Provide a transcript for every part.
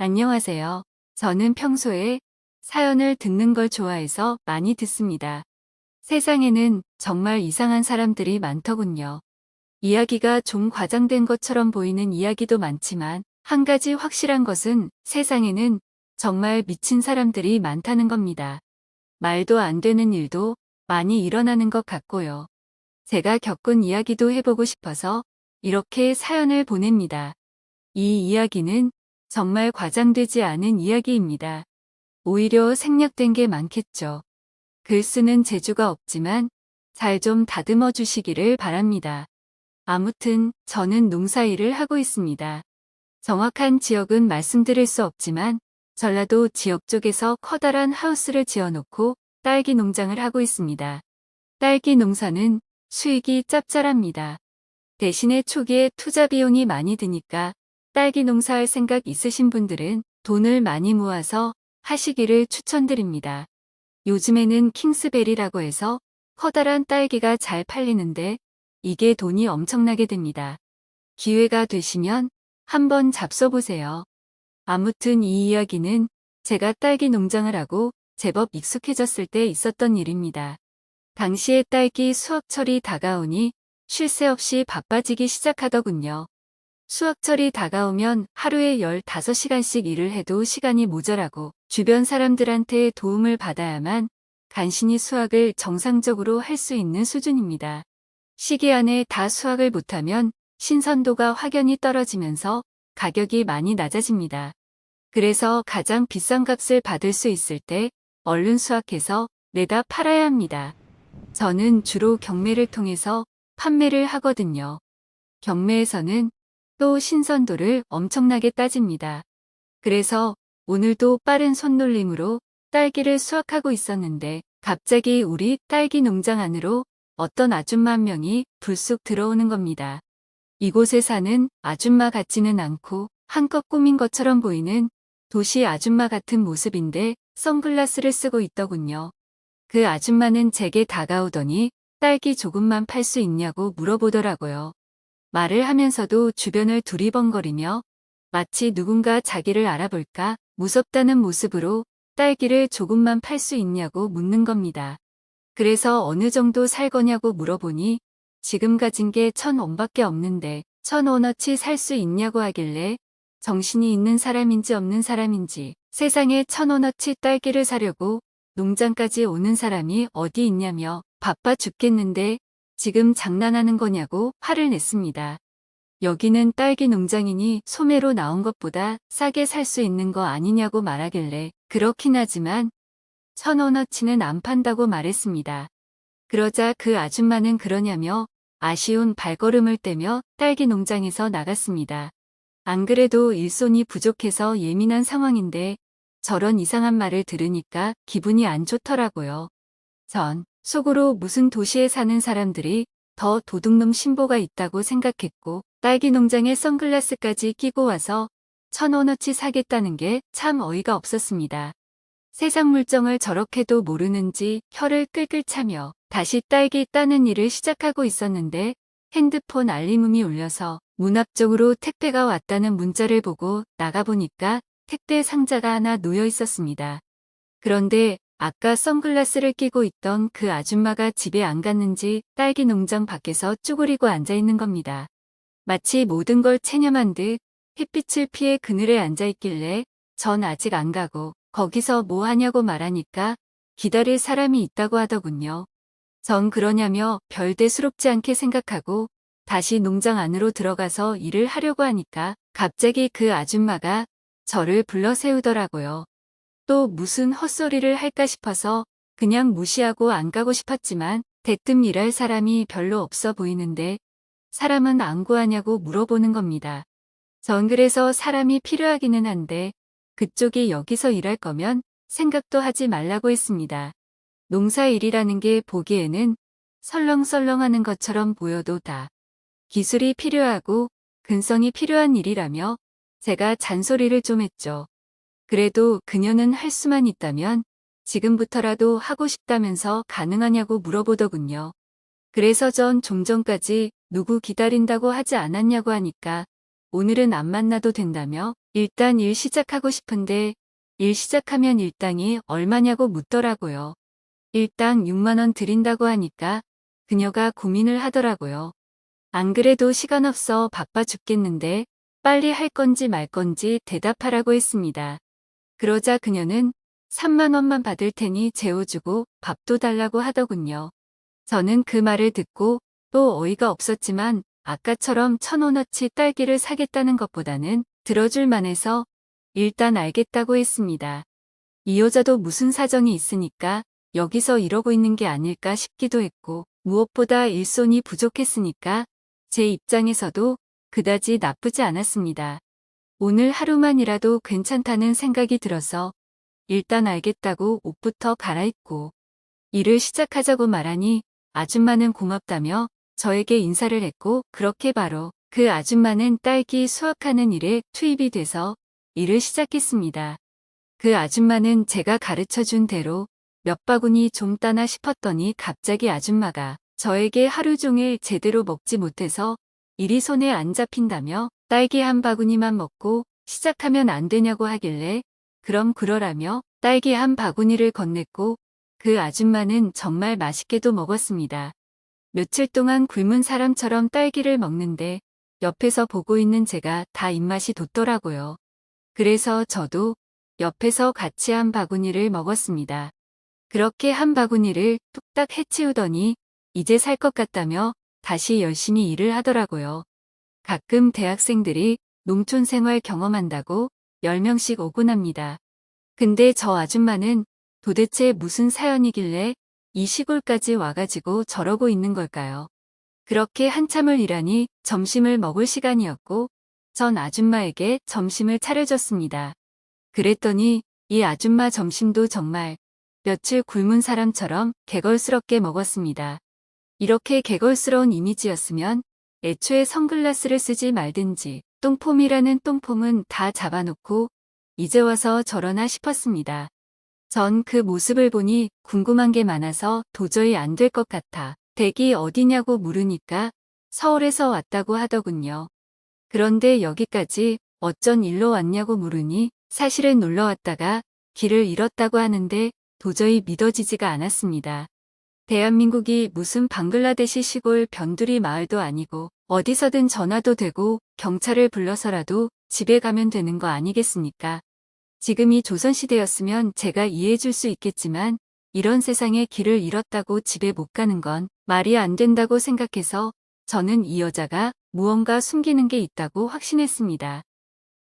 안녕하세요. 저는 평소에 사연을 듣는 걸 좋아해서 많이 듣습니다. 세상에는 정말 이상한 사람들이 많더군요. 이야기가 좀 과장된 것처럼 보이는 이야기도 많지만 한 가지 확실한 것은 세상에는 정말 미친 사람들이 많다는 겁니다. 말도 안 되는 일도 많이 일어나는 것 같고요. 제가 겪은 이야기도 해보고 싶어서 이렇게 사연을 보냅니다. 이 이야기는 정말 과장되지 않은 이야기입니다. 오히려 생략된 게 많겠죠. 글 쓰는 재주가 없지만 잘 좀 다듬어 주시기를 바랍니다. 아무튼 저는 농사일을 하고 있습니다. 정확한 지역은 말씀드릴 수 없지만 전라도 지역 쪽에서 커다란 하우스를 지어놓고 딸기 농장을 하고 있습니다. 딸기 농사는 수익이 짭짤합니다. 대신에 초기에 투자 비용이 많이 드니까 딸기 농사할 생각 있으신 분들은 돈을 많이 모아서 하시기를 추천드립니다. 요즘에는 킹스베리라고 해서 커다란 딸기가 잘 팔리는데 이게 돈이 엄청나게 듭니다. 기회가 되시면 한번 잡숴보세요. 아무튼 이 이야기는 제가 딸기 농장을 하고 제법 익숙해졌을 때 있었던 일입니다. 당시에 딸기 수확철이 다가오니 쉴 새 없이 바빠지기 시작하더군요. 수확철이 다가오면 하루에 15시간씩 일을 해도 시간이 모자라고 주변 사람들한테 도움을 받아야만 간신히 수확을 정상적으로 할 수 있는 수준입니다. 시기 안에 다 수확을 못하면 신선도가 확연히 떨어지면서 가격이 많이 낮아집니다. 그래서 가장 비싼 값을 받을 수 있을 때 얼른 수확해서 내다 팔아야 합니다. 저는 주로 경매를 통해서 판매를 하거든요. 경매에서는 또 신선도를 엄청나게 따집니다. 그래서 오늘도 빠른 손놀림으로 딸기를 수확하고 있었는데 갑자기 우리 딸기 농장 안으로 어떤 아줌마 한 명이 불쑥 들어오는 겁니다. 이곳에 사는 아줌마 같지는 않고 한껏 꾸민 것처럼 보이는 도시 아줌마 같은 모습인데 선글라스를 쓰고 있더군요. 그 아줌마는 제게 다가오더니 딸기 조금만 팔 수 있냐고 물어보더라고요. 말을 하면서도 주변을 두리번거리며 마치 누군가 자기를 알아볼까 무섭다는 모습으로 딸기를 조금만 팔 수 있냐고 묻는 겁니다. 그래서 어느 정도 살 거냐고 물어보니 지금 가진 게 1,000원밖에 없는데 1,000원어치 살 수 있냐고 하길래 정신이 있는 사람인지 없는 사람인지 세상에 1,000원어치 딸기를 사려고 농장까지 오는 사람이 어디 있냐며 바빠 죽겠는데 지금 장난하는 거냐고 화를 냈습니다. 여기는 딸기 농장이니 소매로 나온 것보다 싸게 살 수 있는 거 아니냐고 말하길래 그렇긴 하지만 1,000원어치는 안 판다고 말했습니다. 그러자 그 아줌마는 그러냐며 아쉬운 발걸음을 떼며 딸기 농장에서 나갔습니다. 안 그래도 일손이 부족해서 예민한 상황인데 저런 이상한 말을 들으니까 기분이 안 좋더라고요. 전 속으로 무슨 도시에 사는 사람들이 더 도둑놈 신보가 있다고 생각했고 딸기 농장에 선글라스까지 끼고 와서 1,000원어치 사겠다는 게 참 어이가 없었습니다. 세상 물정을 저렇게도 모르는지 혀를 끌끌 차며 다시 딸기 따는 일을 시작하고 있었는데 핸드폰 알림음이 울려서 문 앞쪽으로 택배가 왔다는 문자를 보고 나가보니까 택배 상자가 하나 놓여 있었습니다. 그런데 아까 선글라스를 끼고 있던 그 아줌마가 집에 안 갔는지 딸기 농장 밖에서 쭈그리고 앉아 있는 겁니다. 마치 모든 걸 체념한 듯 햇빛을 피해 그늘에 앉아 있길래 전 아직 안 가고 거기서 뭐 하냐고 말하니까 기다릴 사람이 있다고 하더군요. 전 그러냐며 별 대수롭지 않게 생각하고 다시 농장 안으로 들어가서 일을 하려고 하니까 갑자기 그 아줌마가 저를 불러 세우더라고요. 또 무슨 헛소리를 할까 싶어서 그냥 무시하고 안 가고 싶었지만 대뜸 일할 사람이 별로 없어 보이는데 사람은 안 구하냐고 물어보는 겁니다. 전 그래서 사람이 필요하기는 한데 그쪽이 여기서 일할 거면 생각도 하지 말라고 했습니다. 농사일이라는 게 보기에는 설렁설렁하는 것처럼 보여도 다 기술이 필요하고 근성이 필요한 일이라며 제가 잔소리를 좀 했죠. 그래도 그녀는 할 수만 있다면 지금부터라도 하고 싶다면서 가능하냐고 물어보더군요. 그래서 전 좀 전까지 누구 기다린다고 하지 않았냐고 하니까 오늘은 안 만나도 된다며 일단 일 시작하고 싶은데 일 시작하면 일당이 얼마냐고 묻더라고요. 일당 6만 원 드린다고 하니까 그녀가 고민을 하더라고요. 안 그래도 시간 없어 바빠 죽겠는데 빨리 할 건지 말 건지 대답하라고 했습니다. 그러자 그녀는 3만 원만 받을 테니 재워주고 밥도 달라고 하더군요. 저는 그 말을 듣고 또 어이가 없었지만 아까처럼 1,000원어치 딸기를 사겠다는 것보다는 들어줄 만해서 일단 알겠다고 했습니다. 이 여자도 무슨 사정이 있으니까 여기서 이러고 있는 게 아닐까 싶기도 했고 무엇보다 일손이 부족했으니까 제 입장에서도 그다지 나쁘지 않았습니다. 오늘 하루만이라도 괜찮다는 생각이 들어서 일단 알겠다고 옷부터 갈아입고 일을 시작하자고 말하니 아줌마는 고맙다며 저에게 인사를 했고 그렇게 바로 그 아줌마는 딸기 수확하는 일에 투입이 돼서 일을 시작했습니다. 그 아줌마는 제가 가르쳐준 대로 몇 바구니 좀 따나 싶었더니 갑자기 아줌마가 저에게 하루 종일 제대로 먹지 못해서 일이 손에 안 잡힌다며 딸기 한 바구니만 먹고 시작하면 안 되냐고 하길래 그럼 그러라며 딸기 한 바구니를 건넸고 그 아줌마는 정말 맛있게도 먹었습니다. 며칠 동안 굶은 사람처럼 딸기를 먹는데 옆에서 보고 있는 제가 다 입맛이 돋더라고요. 그래서 저도 옆에서 같이 한 바구니를 먹었습니다. 그렇게 한 바구니를 뚝딱 해치우더니 이제 살 것 같다며 다시 열심히 일을 하더라고요. 가끔 대학생들이 농촌 생활 경험한다고 10명씩 오곤 합니다. 근데 저 아줌마는 도대체 무슨 사연이길래 이 시골까지 와가지고 저러고 있는 걸까요? 그렇게 한참을 일하니 점심을 먹을 시간이었고 전 아줌마에게 점심을 차려줬습니다. 그랬더니 이 아줌마 점심도 정말 며칠 굶은 사람처럼 개걸스럽게 먹었습니다. 이렇게 개걸스러운 이미지였으면 애초에 선글라스를 쓰지 말든지 똥폼이라는 똥폼은 다 잡아놓고 이제 와서 저러나 싶었습니다. 전 그 모습을 보니 궁금한 게 많아서 도저히 안 될 것 같아 댁이 어디냐고 물으니까 서울에서 왔다고 하더군요. 그런데 여기까지 어쩐 일로 왔냐고 물으니 사실은 놀러 왔다가 길을 잃었다고 하는데 도저히 믿어지지가 않았습니다. 대한민국이 무슨 방글라데시 시골 변두리 마을도 아니고 어디서든 전화도 되고 경찰을 불러서라도 집에 가면 되는 거 아니겠습니까? 지금이 조선시대였으면 제가 이해해줄 수 있겠지만 이런 세상에 길을 잃었다고 집에 못 가는 건 말이 안 된다고 생각해서 저는 이 여자가 무언가 숨기는 게 있다고 확신했습니다.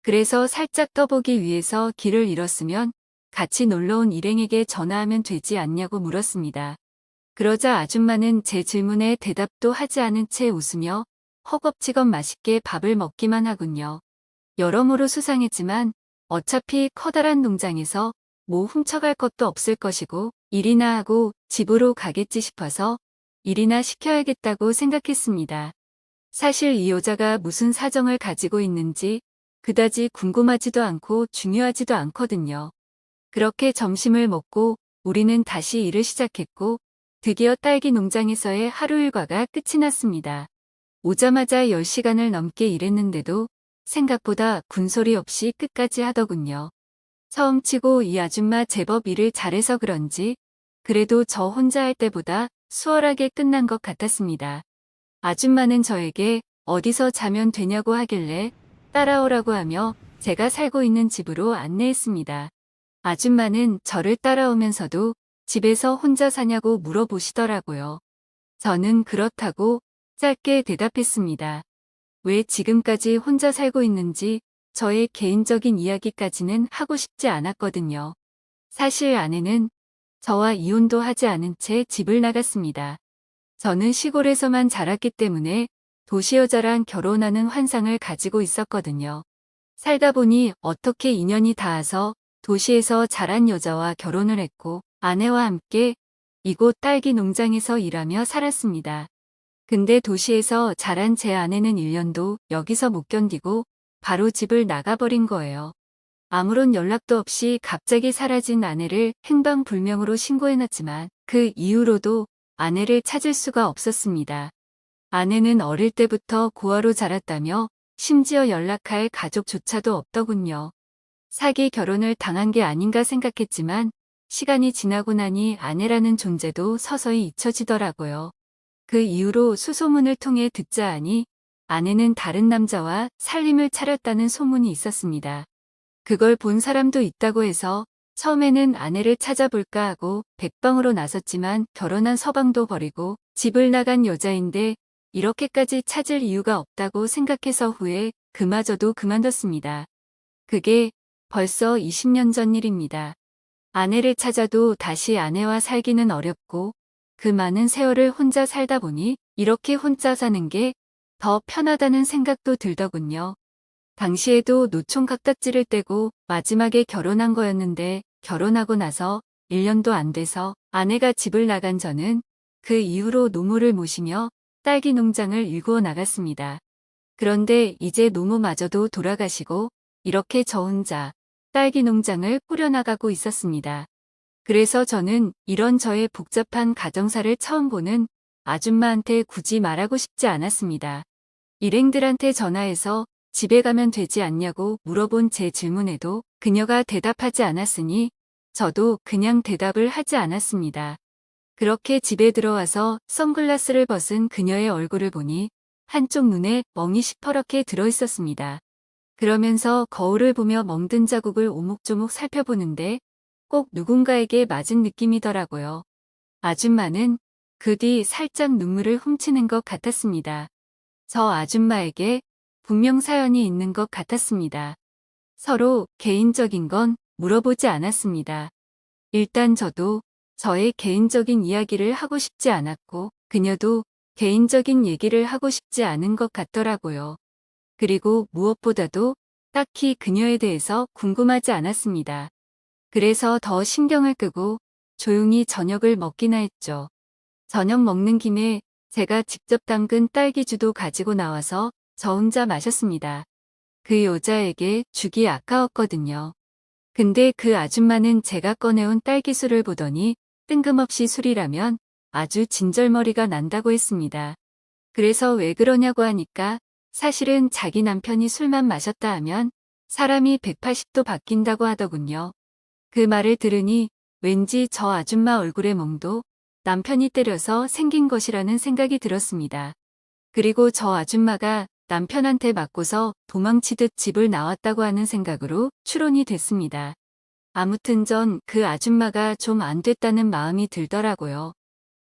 그래서 살짝 떠보기 위해서 길을 잃었으면 같이 놀러온 일행에게 전화하면 되지 않냐고 물었습니다. 그러자 아줌마는 제 질문에 대답도 하지 않은 채 웃으며 허겁지겁 맛있게 밥을 먹기만 하군요. 여러모로 수상했지만 어차피 커다란 농장에서 뭐 훔쳐갈 것도 없을 것이고 일이나 하고 집으로 가겠지 싶어서 일이나 시켜야겠다고 생각했습니다. 사실 이 여자가 무슨 사정을 가지고 있는지 그다지 궁금하지도 않고 중요하지도 않거든요. 그렇게 점심을 먹고 우리는 다시 일을 시작했고 드디어 딸기 농장에서의 하루 일과가 끝이 났습니다. 오자마자 10시간을 넘게 일했는데도 생각보다 군소리 없이 끝까지 하더군요. 처음치고 이 아줌마 제법 일을 잘해서 그런지 그래도 저 혼자 할 때보다 수월하게 끝난 것 같았습니다. 아줌마는 저에게 어디서 자면 되냐고 하길래 따라오라고 하며 제가 살고 있는 집으로 안내했습니다. 아줌마는 저를 따라오면서도 집에서 혼자 사냐고 물어보시더라고요. 저는 그렇다고 짧게 대답했습니다. 왜 지금까지 혼자 살고 있는지 저의 개인적인 이야기까지는 하고 싶지 않았거든요. 사실 아내는 저와 이혼도 하지 않은 채 집을 나갔습니다. 저는 시골에서만 자랐기 때문에 도시 여자랑 결혼하는 환상을 가지고 있었거든요. 살다 보니 어떻게 인연이 닿아서 도시에서 자란 여자와 결혼을 했고 아내와 함께 이곳 딸기 농장에서 일하며 살았습니다. 근데 도시에서 자란 제 아내는 1년도 여기서 못 견디고 바로 집을 나가버린 거예요. 아무런 연락도 없이 갑자기 사라진 아내를 행방불명으로 신고해놨지만 그 이후로도 아내를 찾을 수가 없었습니다. 아내는 어릴 때부터 고아로 자랐다며 심지어 연락할 가족조차도 없더군요. 사기 결혼을 당한 게 아닌가 생각했지만 시간이 지나고 나니 아내라는 존재도 서서히 잊혀지더라고요. 그 이후로 수소문을 통해 듣자 하니 아내는 다른 남자와 살림을 차렸다는 소문이 있었습니다. 그걸 본 사람도 있다고 해서 처음에는 아내를 찾아볼까 하고 백방으로 나섰지만 결혼한 서방도 버리고 집을 나간 여자인데 이렇게까지 찾을 이유가 없다고 생각해서 후에 그마저도 그만뒀습니다. 그게 벌써 20년 전 일입니다. 아내를 찾아도 다시 아내와 살기는 어렵고 그 많은 세월을 혼자 살다 보니 이렇게 혼자 사는 게 더 편하다는 생각도 들더군요. 당시에도 노총각딱지를 떼고 마지막에 결혼한 거였는데 결혼하고 나서 1년도 안 돼서 아내가 집을 나간 저는 그 이후로 노모를 모시며 딸기 농장을 일구어 나갔습니다. 그런데 이제 노모마저도 돌아가시고 이렇게 저 혼자 딸기 농장을 꾸려나가고 있었습니다. 그래서 저는 이런 저의 복잡한 가정사를 처음 보는 아줌마한테 굳이 말하고 싶지 않았습니다. 일행들한테 전화해서 집에 가면 되지 않냐고 물어본 제 질문에도 그녀가 대답하지 않았으니 저도 그냥 대답을 하지 않았습니다. 그렇게 집에 들어와서 선글라스를 벗은 그녀의 얼굴을 보니 한쪽 눈에 멍이 시퍼렇게 들어있었습니다. 그러면서 거울을 보며 멍든 자국을 오목조목 살펴보는데 꼭 누군가에게 맞은 느낌이더라고요. 아줌마는 그 뒤 살짝 눈물을 훔치는 것 같았습니다. 저 아줌마에게 분명 사연이 있는 것 같았습니다. 서로 개인적인 건 물어보지 않았습니다. 일단 저도 저의 개인적인 이야기를 하고 싶지 않았고 그녀도 개인적인 얘기를 하고 싶지 않은 것 같더라고요. 그리고 무엇보다도 딱히 그녀에 대해서 궁금하지 않았습니다. 그래서 더 신경을 끄고 조용히 저녁을 먹기나 했죠. 저녁 먹는 김에 제가 직접 담근 딸기주도 가지고 나와서 저 혼자 마셨습니다. 그 여자에게 주기 아까웠거든요. 근데 그 아줌마는 제가 꺼내온 딸기술을 보더니 뜬금없이 술이라면 아주 진절머리가 난다고 했습니다. 그래서 왜 그러냐고 하니까 사실은 자기 남편이 술만 마셨다 하면 사람이 180도 바뀐다고 하더군요. 그 말을 들으니 왠지 저 아줌마 얼굴의 멍도 남편이 때려서 생긴 것이라는 생각이 들었습니다. 그리고 저 아줌마가 남편한테 맞고서 도망치듯 집을 나왔다고 하는 생각으로 추론이 됐습니다. 아무튼 전 그 아줌마가 좀 안 됐다는 마음이 들더라고요.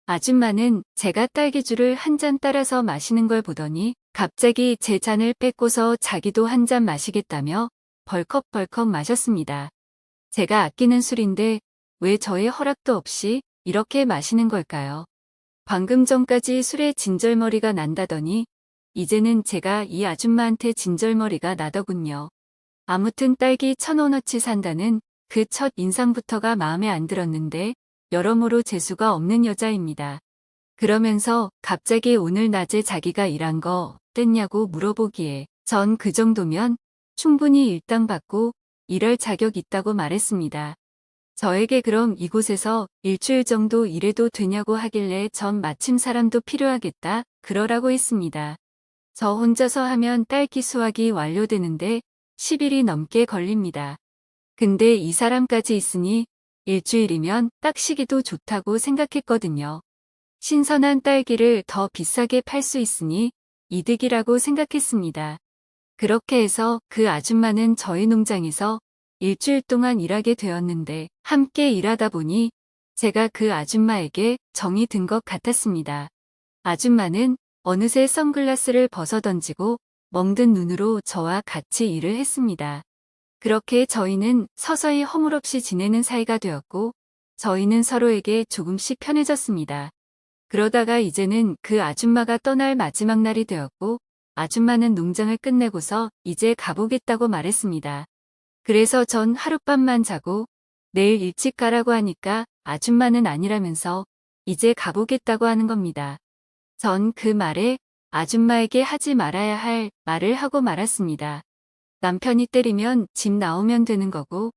아줌마는 제가 딸기주를 한 잔 따라서 마시는 걸 보더니 갑자기 제 잔을 뺏고서 자기도 한 잔 마시겠다며 벌컥벌컥 마셨습니다. 제가 아끼는 술인데 왜 저의 허락도 없이 이렇게 마시는 걸까요? 방금 전까지 술에 진절머리가 난다더니 이제는 제가 이 아줌마한테 진절머리가 나더군요. 아무튼 딸기 1,000원어치 산다는 그 첫 인상부터가 마음에 안 들었는데 여러모로 재수가 없는 여자입니다. 그러면서 갑자기 오늘 낮에 자기가 일한 거 어땠냐고 물어보기에 전 그 정도면 충분히 일당받고 일할 자격 있다고 말했습니다. 저에게 그럼 이곳에서 일주일 정도 일해도 되냐고 하길래 전 마침 사람도 필요하겠다 그러라고 했습니다. 저 혼자서 하면 딸기 수확이 완료되는데 10일이 넘게 걸립니다. 근데 이 사람까지 있으니 일주일이면 딱 시기도 좋다고 생각했거든요. 신선한 딸기를 더 비싸게 팔 수 있으니 이득이라고 생각했습니다. 그렇게 해서 그 아줌마는 저희 농장에서 일주일 동안 일하게 되었는데 함께 일하다 보니 제가 그 아줌마에게 정이 든 것 같았습니다. 아줌마는 어느새 선글라스를 벗어던지고 멍든 눈으로 저와 같이 일을 했습니다. 그렇게 저희는 서서히 허물없이 지내는 사이가 되었고 저희는 서로에게 조금씩 편해졌습니다. 그러다가 이제는 그 아줌마가 떠날 마지막 날이 되었고 아줌마는 농장을 끝내고서 이제 가보겠다고 말했습니다. 그래서 전 하룻밤만 자고 내일 일찍 가라고 하니까 아줌마는 아니라면서 이제 가보겠다고 하는 겁니다. 전 그 말에 아줌마에게 하지 말아야 할 말을 하고 말았습니다. 남편이 때리면 집 나오면 되는 거고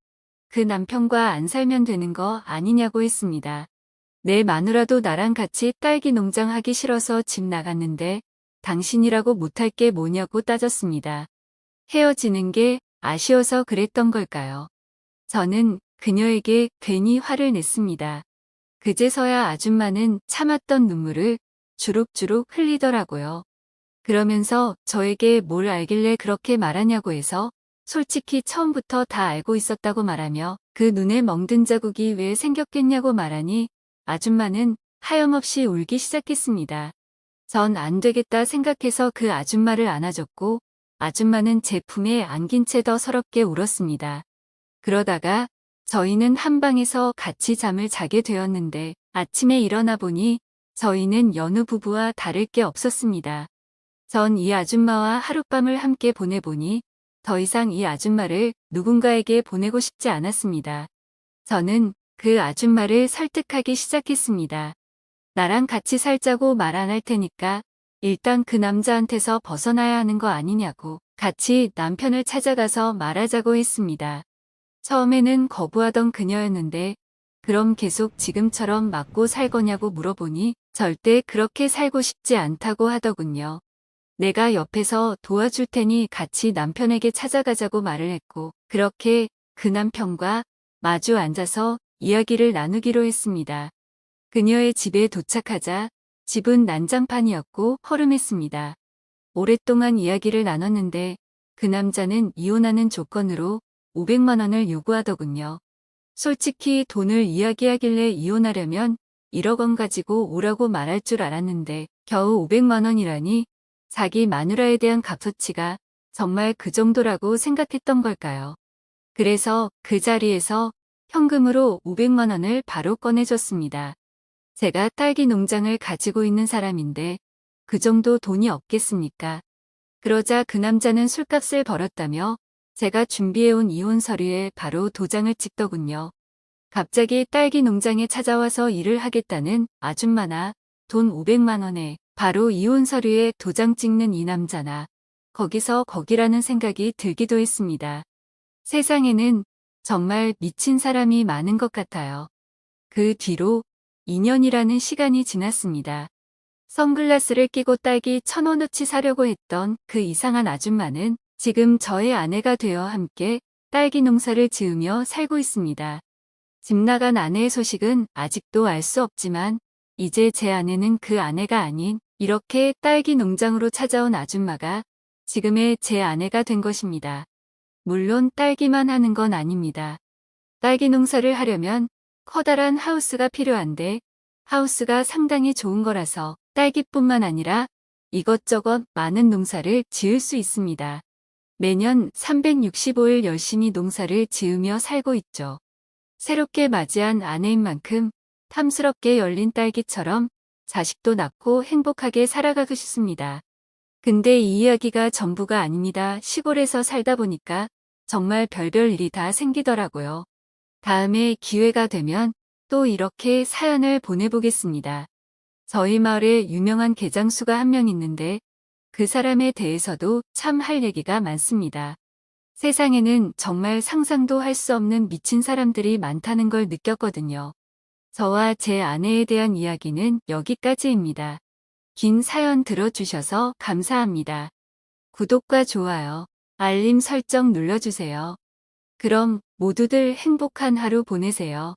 그 남편과 안 살면 되는 거 아니냐고 했습니다. 내 마누라도 나랑 같이 딸기 농장 하기 싫어서 집 나갔는데 당신이라고 못할 게 뭐냐고 따졌습니다. 헤어지는 게 아쉬워서 그랬던 걸까요? 저는 그녀에게 괜히 화를 냈습니다. 그제서야 아줌마는 참았던 눈물을 주룩주룩 흘리더라고요. 그러면서 저에게 뭘 알길래 그렇게 말하냐고 해서 솔직히 처음부터 다 알고 있었다고 말하며 그 눈에 멍든 자국이 왜 생겼겠냐고 말하니 아줌마는 하염없이 울기 시작했습니다. 전 안 되겠다 생각해서 그 아줌마를 안아줬고 아줌마는 제 품에 안긴 채 더 서럽게 울었습니다. 그러다가 저희는 한 방에서 같이 잠을 자게 되었는데 아침에 일어나 보니 저희는 여느 부부와 다를 게 없었습니다. 전 이 아줌마와 하룻밤을 함께 보내보니 더 이상 이 아줌마를 누군가에게 보내고 싶지 않았습니다. 저는 그 아줌마를 설득하기 시작했습니다. 나랑 같이 살자고 말 안 할 테니까 일단 그 남자한테서 벗어나야 하는 거 아니냐고 같이 남편을 찾아가서 말하자고 했습니다. 처음에는 거부하던 그녀였는데 그럼 계속 지금처럼 맞고 살 거냐고 물어보니 절대 그렇게 살고 싶지 않다고 하더군요. 내가 옆에서 도와줄 테니 같이 남편에게 찾아가자고 말을 했고 그렇게 그 남편과 마주 앉아서 이야기를 나누기로 했습니다. 그녀의 집에 도착하자 집은 난장판이었고 허름했습니다. 오랫동안 이야기를 나눴는데 그 남자는 이혼하는 조건으로 500만 원을 요구하더군요. 솔직히 돈을 이야기하길래 이혼하려면 1억 원 가지고 오라고 말할 줄 알았는데 겨우 500만 원이라니 자기 마누라에 대한 값어치가 정말 그 정도라고 생각했던 걸까요? 그래서 그 자리에서 현금으로 500만 원을 바로 꺼내줬습니다. 제가 딸기 농장을 가지고 있는 사람인데 그 정도 돈이 없겠습니까? 그러자 그 남자는 술값을 벌었다며 제가 준비해온 이혼 서류에 바로 도장을 찍더군요. 갑자기 딸기 농장에 찾아와서 일을 하겠다는 아줌마나 돈 500만 원에 바로 이혼 서류에 도장 찍는 이 남자나 거기서 거기라는 생각이 들기도 했습니다. 세상에는 정말 미친 사람이 많은 것 같아요. 그 뒤로 2년이라는 시간이 지났습니다. 선글라스를 끼고 딸기 1,000원어치 사려고 했던 그 이상한 아줌마는 지금 저의 아내가 되어 함께 딸기 농사를 지으며 살고 있습니다. 집 나간 아내의 소식은 아직도 알 수 없지만 이제 제 아내는 그 아내가 아닌 이렇게 딸기 농장으로 찾아온 아줌마가 지금의 제 아내가 된 것입니다. 물론 딸기만 하는 건 아닙니다. 딸기 농사를 하려면 커다란 하우스가 필요한데 하우스가 상당히 좋은 거라서 딸기뿐만 아니라 이것저것 많은 농사를 지을 수 있습니다. 매년 365일 열심히 농사를 지으며 살고 있죠. 새롭게 맞이한 아내인 만큼 탐스럽게 열린 딸기처럼 자식도 낳고 행복하게 살아가고 싶습니다. 근데 이 이야기가 전부가 아닙니다. 시골에서 살다 보니까 정말 별별 일이 다 생기더라고요. 다음에 기회가 되면 또 이렇게 사연을 보내보겠습니다. 저희 마을에 유명한 개장수가 한 명 있는데 그 사람에 대해서도 참 할 얘기가 많습니다. 세상에는 정말 상상도 할 수 없는 미친 사람들이 많다는 걸 느꼈거든요. 저와 제 아내에 대한 이야기는 여기까지입니다. 긴 사연 들어주셔서 감사합니다. 구독과 좋아요, 알림 설정 눌러주세요. 그럼 모두들 행복한 하루 보내세요.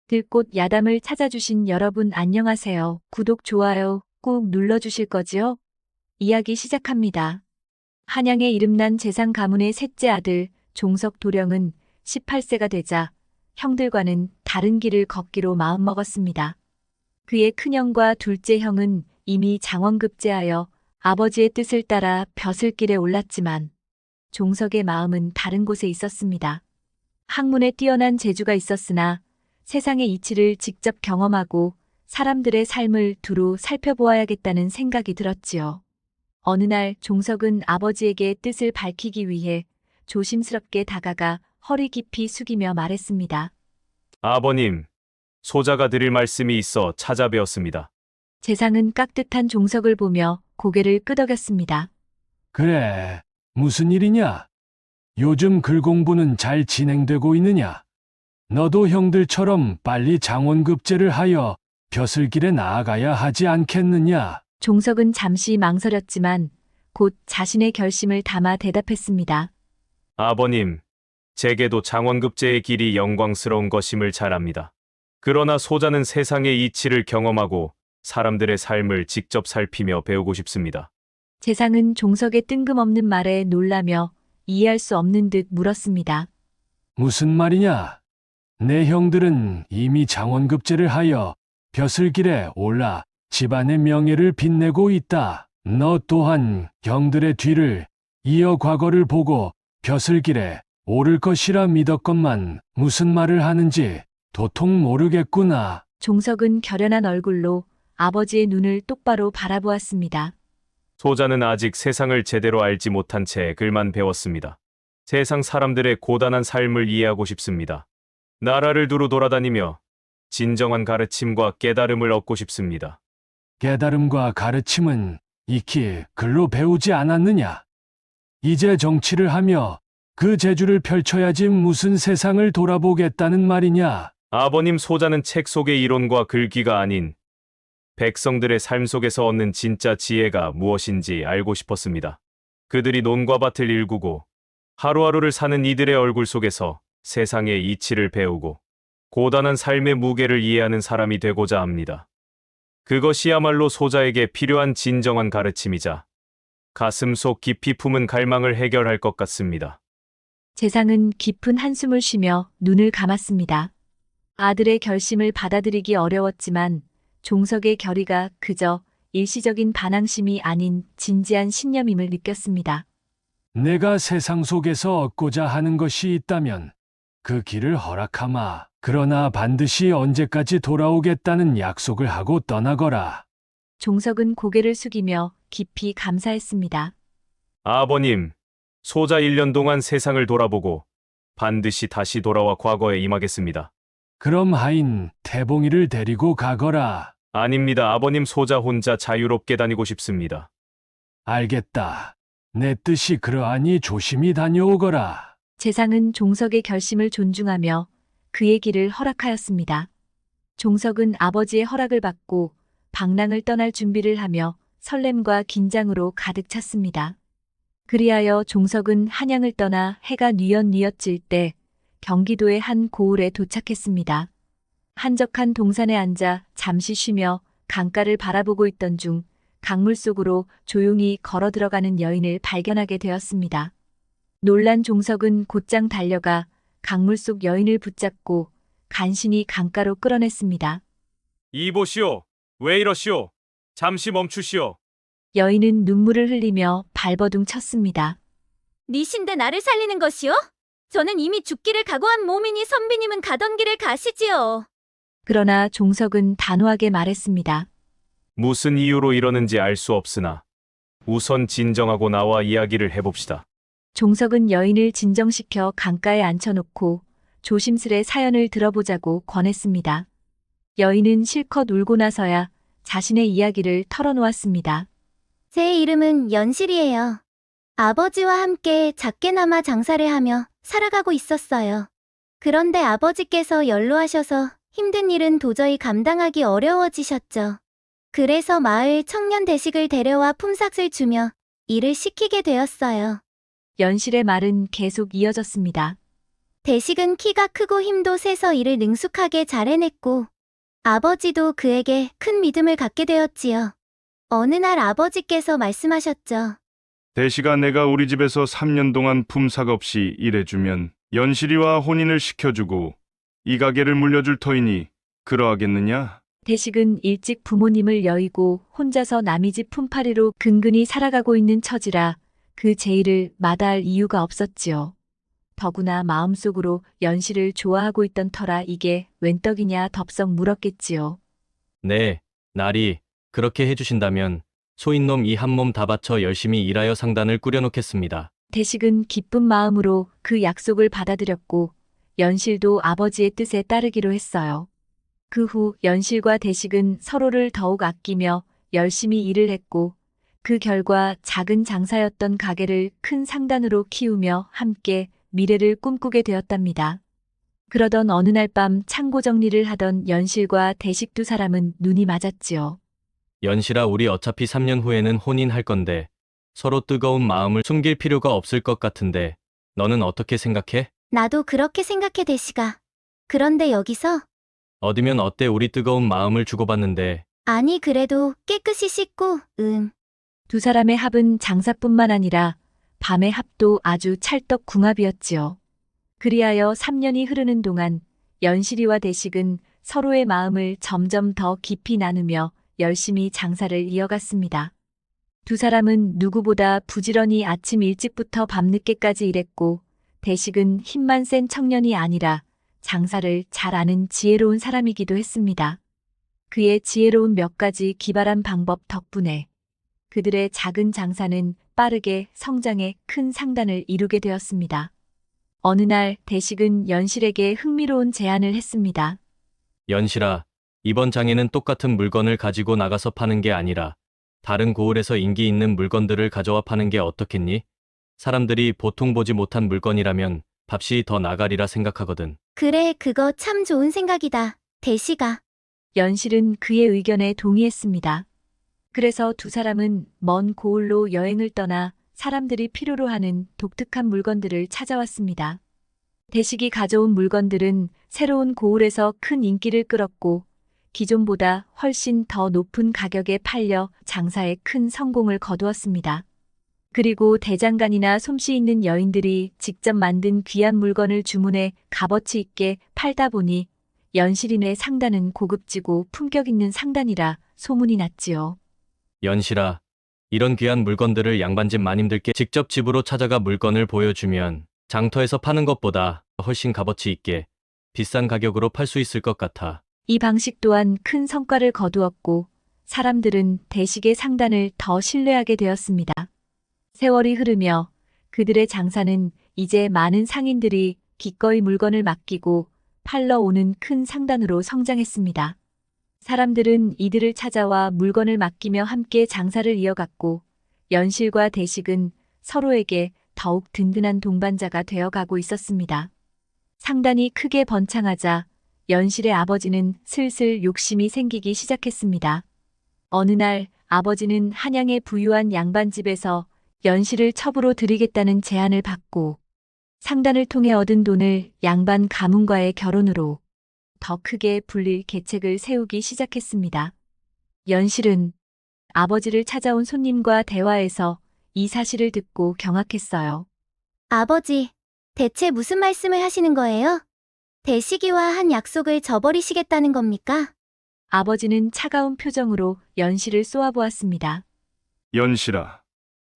들꽃 야담을 찾아주신 여러분 안녕하세요. 구독, 좋아요 꾹 눌러주실 거지요? 이야기 시작합니다. 한양의 이름난 재상 가문의 셋째 아들 종석 도령은 18세가 되자 형들과는 다른 길을 걷기로 마음먹었습니다. 그의 큰형과 둘째 형은 이미 장원급제하여 아버지의 뜻을 따라 벼슬길에 올랐지만 종석의 마음은 다른 곳에 있었습니다. 학문에 뛰어난 재주가 있었으나 세상의 이치를 직접 경험하고 사람들의 삶을 두루 살펴보아야겠다는 생각이 들었지요. 어느 날 종석은 아버지에게 뜻을 밝히기 위해 조심스럽게 다가가 허리 깊이 숙이며 말했습니다. 아버님, 소자가 드릴 말씀이 있어 찾아뵈었습니다. 재상은 깍듯한 종석을 보며 고개를 끄덕였습니다. 그래, 무슨 일이냐? 요즘 글 공부는 잘 진행되고 있느냐? 너도 형들처럼 빨리 장원급제를 하여 벼슬길에 나아가야 하지 않겠느냐? 종석은 잠시 망설였지만 곧 자신의 결심을 담아 대답했습니다. 아버님, 제게도 장원급제의 길이 영광스러운 것임을 잘 압니다. 그러나 소자는 세상의 이치를 경험하고 사람들의 삶을 직접 살피며 배우고 싶습니다. 재상은 종석의 뜬금없는 말에 놀라며 이해할 수 없는 듯 물었습니다. 무슨 말이냐? 내 형들은 이미 장원급제를 하여 벼슬길에 올라 집안의 명예를 빛내고 있다. 너 또한 형들의 뒤를 이어 과거를 보고 벼슬길에 오를 것이라 믿었건만 무슨 말을 하는지 도통 모르겠구나. 종석은 결연한 얼굴로 아버지의 눈을 똑바로 바라보았습니다. 소자는 아직 세상을 제대로 알지 못한 채 글만 배웠습니다. 세상 사람들의 고단한 삶을 이해하고 싶습니다. 나라를 두루 돌아다니며 진정한 가르침과 깨달음을 얻고 싶습니다. 깨달음과 가르침은 익히 글로 배우지 않았느냐? 이제 정치를 하며 그 재주를 펼쳐야지 무슨 세상을 돌아보겠다는 말이냐? 아버님, 소자는 책 속의 이론과 글귀가 아닌 백성들의 삶 속에서 얻는 진짜 지혜가 무엇인지 알고 싶었습니다. 그들이 논과 밭을 일구고 하루하루를 사는 이들의 얼굴 속에서 세상의 이치를 배우고 고단한 삶의 무게를 이해하는 사람이 되고자 합니다. 그것이야말로 소자에게 필요한 진정한 가르침이자 가슴 속 깊이 품은 갈망을 해결할 것 같습니다. 재상은 깊은 한숨을 쉬며 눈을 감았습니다. 아들의 결심을 받아들이기 어려웠지만 종석의 결의가 그저 일시적인 반항심이 아닌 진지한 신념임을 느꼈습니다. 내가 세상 속에서 얻고자 하는 것이 있다면 그 길을 허락하마. 그러나 반드시 언제까지 돌아오겠다는 약속을 하고 떠나거라. 종석은 고개를 숙이며 깊이 감사했습니다. 아버님, 소자 1년 동안 세상을 돌아보고 반드시 다시 돌아와 과거에 임하겠습니다. 그럼 하인 태봉이를 데리고 가거라. 아닙니다. 아버님, 소자 혼자 자유롭게 다니고 싶습니다. 알겠다. 내 뜻이 그러하니 조심히 다녀오거라. 재상은 종석의 결심을 존중하며 그의 길을 허락하였습니다. 종석은 아버지의 허락을 받고 방랑을 떠날 준비를 하며 설렘과 긴장으로 가득 찼습니다. 그리하여 종석은 한양을 떠나 해가 뉘엿뉘엿 질 때 경기도의 한 고을에 도착했습니다. 한적한 동산에 앉아 잠시 쉬며 강가를 바라보고 있던 중 강물 속으로 조용히 걸어 들어가는 여인을 발견하게 되었습니다. 놀란 종석은 곧장 달려가 강물 속 여인을 붙잡고 간신히 강가로 끌어냈습니다. 이보시오. 왜 이러시오? 잠시 멈추시오. 여인은 눈물을 흘리며 발버둥 쳤습니다. 니신데 나를 살리는 것이요? 저는 이미 죽기를 각오한 몸이니 선비님은 가던 길을 가시지요. 그러나 종석은 단호하게 말했습니다. 무슨 이유로 이러는지 알 수 없으나 우선 진정하고 나와 이야기를 해봅시다. 종석은 여인을 진정시켜 강가에 앉혀놓고 조심스레 사연을 들어보자고 권했습니다. 여인은 실컷 울고 나서야 자신의 이야기를 털어놓았습니다. 제 이름은 연실이에요. 아버지와 함께 작게나마 장사를 하며 살아가고 있었어요. 그런데 아버지께서 연로하셔서 힘든 일은 도저히 감당하기 어려워지셨죠. 그래서 마을 청년 대식을 데려와 품삯을 주며 일을 시키게 되었어요. 연실의 말은 계속 이어졌습니다. 대식은 키가 크고 힘도 세서 일을 능숙하게 잘 해냈고 아버지도 그에게 큰 믿음을 갖게 되었지요. 어느 날 아버지께서 말씀하셨죠. 대시가 내가 우리 집에서 3년 동안 품삯 없이 일해주면 연실이와 혼인을 시켜주고 이 가게를 물려줄 터이니 그러하겠느냐? 대식은 일찍 부모님을 여의고 혼자서 남의 집 품팔이로 근근히 살아가고 있는 처지라 그 제의를 마다할 이유가 없었지요. 더구나 마음속으로 연실을 좋아하고 있던 터라 이게 웬 떡이냐 덥석 물었겠지요. 네, 날이 그렇게 해주신다면 소인놈 이 한 몸 다 바쳐 열심히 일하여 상단을 꾸려놓겠습니다. 대식은 기쁜 마음으로 그 약속을 받아들였고 연실도 아버지의 뜻에 따르기로 했어요. 그 후 연실과 대식은 서로를 더욱 아끼며 열심히 일을 했고 그 결과 작은 장사였던 가게를 큰 상단으로 키우며 함께 미래를 꿈꾸게 되었답니다. 그러던 어느 날 밤 창고 정리를 하던 연실과 대식 두 사람은 눈이 맞았지요. 연실아, 우리 어차피 3년 후에는 혼인할 건데 서로 뜨거운 마음을 숨길 필요가 없을 것 같은데 너는 어떻게 생각해? 나도 그렇게 생각해, 대시가. 그런데 여기서? 어디면 어때? 우리 뜨거운 마음을 주고받는데. 아니, 그래도 깨끗이 씻고, 두 사람의 합은 장사뿐만 아니라 밤의 합도 아주 찰떡궁합이었지요. 그리하여 3년이 흐르는 동안 연실이와 대식은 서로의 마음을 점점 더 깊이 나누며 열심히 장사를 이어갔습니다. 두 사람은 누구보다 부지런히 아침 일찍부터 밤늦게까지 일했고, 대식은 힘만 센 청년이 아니라 장사를 잘 아는 지혜로운 사람이기도 했습니다. 그의 지혜로운 몇 가지 기발한 방법 덕분에 그들의 작은 장사는 빠르게 성장해 큰 상단을 이루게 되었습니다. 어느 날 대식은 연실에게 흥미로운 제안을 했습니다. 연실아, 이번 장에는 똑같은 물건을 가지고 나가서 파는 게 아니라 다른 고을에서 인기 있는 물건들을 가져와 파는 게 어떻겠니? 사람들이 보통 보지 못한 물건이라면 값이 더 나가리라 생각하거든. 그래, 그거 참 좋은 생각이다, 대시가. 연실은 그의 의견에 동의했습니다. 그래서 두 사람은 먼 고을로 여행을 떠나 사람들이 필요로 하는 독특한 물건들을 찾아왔습니다. 대식이 가져온 물건들은 새로운 고을에서 큰 인기를 끌었고 기존보다 훨씬 더 높은 가격에 팔려 장사에 큰 성공을 거두었습니다. 그리고 대장간이나 솜씨 있는 여인들이 직접 만든 귀한 물건을 주문해 값어치 있게 팔다 보니 연실인의 상단은 고급지고 품격 있는 상단이라 소문이 났지요. 연실아, 이런 귀한 물건들을 양반집 마님들께 직접 집으로 찾아가 물건을 보여주면 장터에서 파는 것보다 훨씬 값어치 있게 비싼 가격으로 팔 수 있을 것 같아. 이 방식 또한 큰 성과를 거두었고 사람들은 대식의 상단을 더 신뢰하게 되었습니다. 세월이 흐르며 그들의 장사는 이제 많은 상인들이 기꺼이 물건을 맡기고 팔러 오는 큰 상단으로 성장했습니다. 사람들은 이들을 찾아와 물건을 맡기며 함께 장사를 이어갔고 연실과 대식은 서로에게 더욱 든든한 동반자가 되어가고 있었습니다. 상단이 크게 번창하자 연실의 아버지는 슬슬 욕심이 생기기 시작했습니다. 어느 날 아버지는 한양의 부유한 양반집에서 연실을 첩으로 들이겠다는 제안을 받고 상단을 통해 얻은 돈을 양반 가문과의 결혼으로 더 크게 불릴 계책을 세우기 시작했습니다. 연실은 아버지를 찾아온 손님과 대화에서 이 사실을 듣고 경악했어요. 아버지, 대체 무슨 말씀을 하시는 거예요? 대시기와 한 약속을 저버리시겠다는 겁니까? 아버지는 차가운 표정으로 연실을 쏘아보았습니다. 연실아,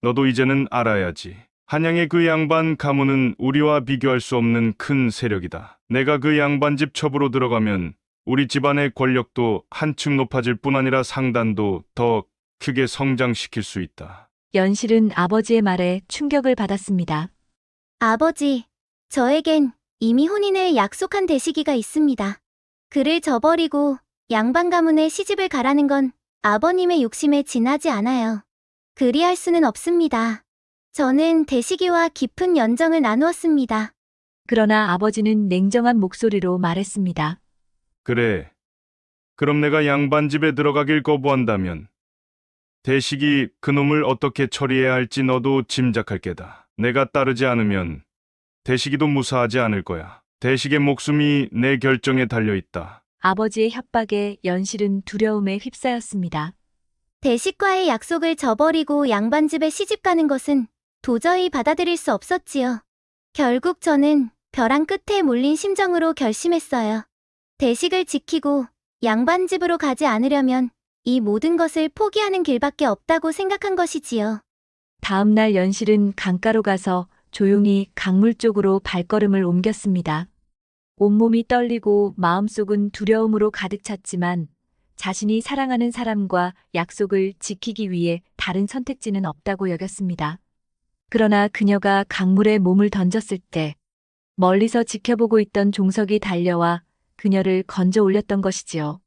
너도 이제는 알아야지. 한양의 그 양반 가문은 우리와 비교할 수 없는 큰 세력이다. 내가 그 양반집 첩으로 들어가면 우리 집안의 권력도 한층 높아질 뿐 아니라 상단도 더 크게 성장시킬 수 있다. 연실은 아버지의 말에 충격을 받았습니다. 아버지, 저에겐 이미 혼인을 약속한 대시기가 있습니다. 그를 저버리고 양반 가문에 시집을 가라는 건 아버님의 욕심에 지나지 않아요. 그리할 수는 없습니다. 저는 대시기와 깊은 연정을 나누었습니다. 그러나 아버지는 냉정한 목소리로 말했습니다. 그래. 그럼 내가 양반집에 들어가길 거부한다면 대식이 그놈을 어떻게 처리해야 할지 너도 짐작할 게다. 내가 따르지 않으면 대식이도 무사하지 않을 거야. 대식의 목숨이 내 결정에 달려있다. 아버지의 협박에 연실은 두려움에 휩싸였습니다. 대식과의 약속을 저버리고 양반집에 시집가는 것은 도저히 받아들일 수 없었지요. 결국 저는 벼랑 끝에 몰린 심정으로 결심했어요. 대식을 지키고 양반집으로 가지 않으려면 이 모든 것을 포기하는 길밖에 없다고 생각한 것이지요. 다음 날 연실은 강가로 가서 조용히 강물 쪽으로 발걸음을 옮겼습니다. 온몸이 떨리고 마음속은 두려움으로 가득 찼지만 자신이 사랑하는 사람과 약속을 지키기 위해 다른 선택지는 없다고 여겼습니다. 그러나 그녀가 강물에 몸을 던졌을 때 멀리서 지켜보고 있던 종석이 달려와 그녀를 건져 올렸던 것이지요.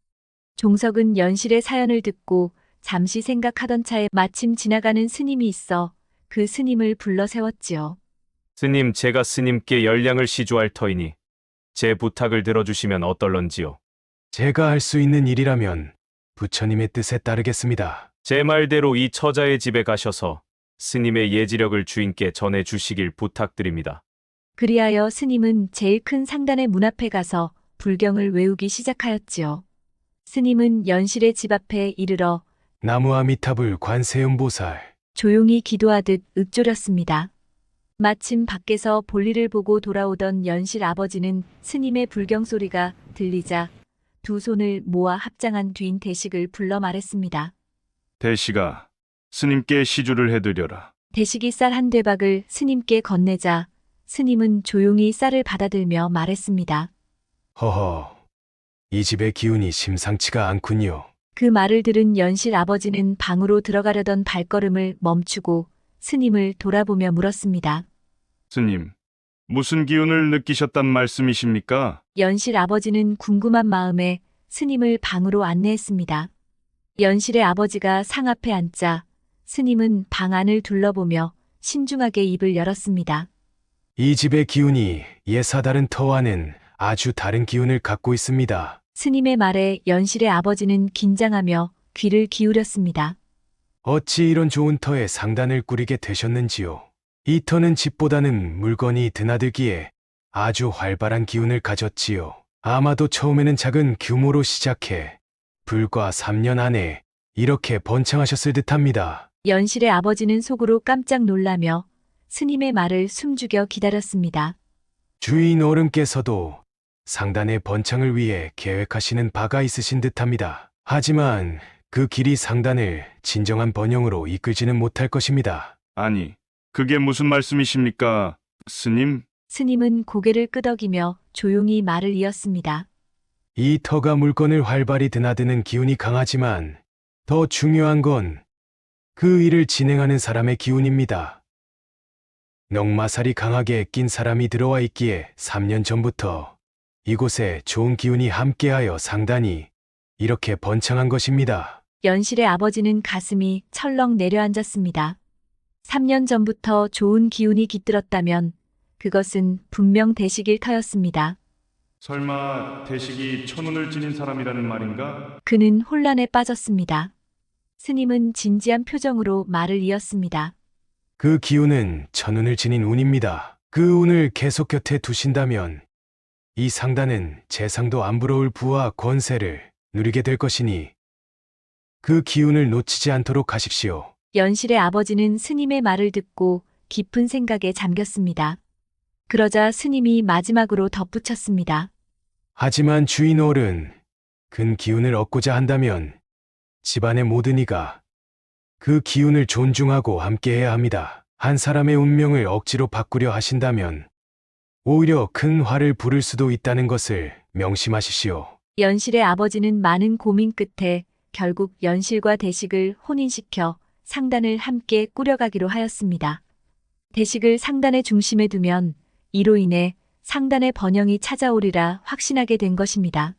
종석은 연실의 사연을 듣고 잠시 생각하던 차에 마침 지나가는 스님이 있어 그 스님을 불러 세웠지요. 스님, 제가 스님께 열량을 시주할 터이니 제 부탁을 들어주시면 어떨런지요. 제가 할 수 있는 일이라면 부처님의 뜻에 따르겠습니다. 제 말대로 이 처자의 집에 가셔서 스님의 예지력을 주인께 전해 주시길 부탁드립니다. 그리하여 스님은 제일 큰 상단의 문 앞에 가서 불경을 외우기 시작하였지요. 스님은 연실의 집 앞에 이르러 나무 아미타불 관세음보살. 조용히 기도하듯 읊조렸습니다. 마침 밖에서 볼일을 보고 돌아오던 연실 아버지는 스님의 불경 소리가 들리자 두 손을 모아 합장한 뒤인 대식을 불러 말했습니다. 대시가 스님께 시주를 해드려라. 대식이 쌀 한 대박을 스님께 건네자 스님은 조용히 쌀을 받아들며 말했습니다. 허허, 이 집의 기운이 심상치가 않군요. 그 말을 들은 연실 아버지는 방으로 들어가려던 발걸음을 멈추고 스님을 돌아보며 물었습니다. 스님, 무슨 기운을 느끼셨단 말씀이십니까? 연실 아버지는 궁금한 마음에 스님을 방으로 안내했습니다. 연실의 아버지가 상 앞에 앉자 스님은 방 안을 둘러보며 신중하게 입을 열었습니다. 이 집의 기운이 예사 다른 터와는 아주 다른 기운을 갖고 있습니다. 스님의 말에 연실의 아버지는 긴장하며 귀를 기울였습니다. 어찌 이런 좋은 터에 상단을 꾸리게 되셨는지요? 이 터는 집보다는 물건이 드나들기에 아주 활발한 기운을 가졌지요. 아마도 처음에는 작은 규모로 시작해 불과 3년 안에 이렇게 번창하셨을 듯합니다. 연실의 아버지는 속으로 깜짝 놀라며 스님의 말을 숨죽여 기다렸습니다. 주인 어른께서도 상단의 번창을 위해 계획하시는 바가 있으신 듯합니다. 하지만 그 길이 상단을 진정한 번영으로 이끌지는 못할 것입니다. 아니, 그게 무슨 말씀이십니까, 스님? 스님은 고개를 끄덕이며 조용히 말을 이었습니다. 이 터가 물건을 활발히 드나드는 기운이 강하지만 더 중요한 건 그 일을 진행하는 사람의 기운입니다. 넉마살이 강하게 낀 사람이 들어와 있기에 3년 전부터 이곳에 좋은 기운이 함께하여 상단이 이렇게 번창한 것입니다. 연실의 아버지는 가슴이 철렁 내려앉았습니다. 3년 전부터 좋은 기운이 깃들었다면 그것은 분명 대식일 터였습니다. 설마 대식이 천운을 지닌 사람이라는 말인가? 그는 혼란에 빠졌습니다. 스님은 진지한 표정으로 말을 이었습니다. 그 기운은 천운을 지닌 운입니다. 그 운을 계속 곁에 두신다면 이 상단은 재상도 안 부러울 부와 권세를 누리게 될 것이니 그 기운을 놓치지 않도록 하십시오. 연실의 아버지는 스님의 말을 듣고 깊은 생각에 잠겼습니다. 그러자 스님이 마지막으로 덧붙였습니다. 하지만 주인 어른, 큰 기운을 얻고자 한다면 집안의 모든 이가 그 기운을 존중하고 함께해야 합니다. 한 사람의 운명을 억지로 바꾸려 하신다면 오히려 큰 화를 부를 수도 있다는 것을 명심하십시오. 연실의 아버지는 많은 고민 끝에 결국 연실과 대식을 혼인시켜 상단을 함께 꾸려가기로 하였습니다. 대식을 상단의 중심에 두면 이로 인해 상단의 번영이 찾아오리라 확신하게 된 것입니다.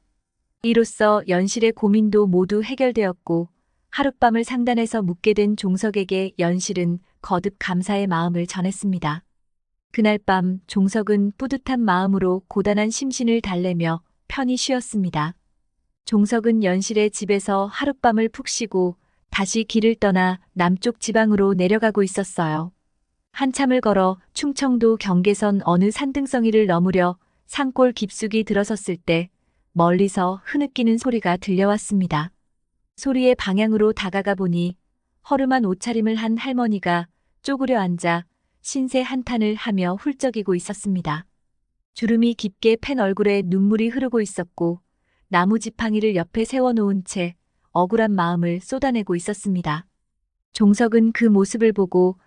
이로써 연실의 고민도 모두 해결되었고 하룻밤을 상단에서 묵게 된 종석에게 연실은 거듭 감사의 마음을 전했습니다. 그날 밤 종석은 뿌듯한 마음으로 고단한 심신을 달래며 편히 쉬었습니다. 종석은 연실의 집에서 하룻밤을 푹 쉬고 다시 길을 떠나 남쪽 지방으로 내려가고 있었어요. 한참을 걸어 충청도 경계선 어느 산등성이를 넘으려 산골 깊숙이 들어섰을 때 멀리서 흐느끼는 소리가 들려왔습니다. 소리의 방향으로 다가가 보니 허름한 옷차림을 한 할머니가 쪼그려 앉아 신세 한탄을 하며 훌쩍이고 있었습니다. 주름이 깊게 팬 얼굴에 눈물이 흐르고 있었고 나무 지팡이를 옆에 세워놓은 채 억울한 마음을 쏟아내고 있었습니다. 종석은 그 모습을 보고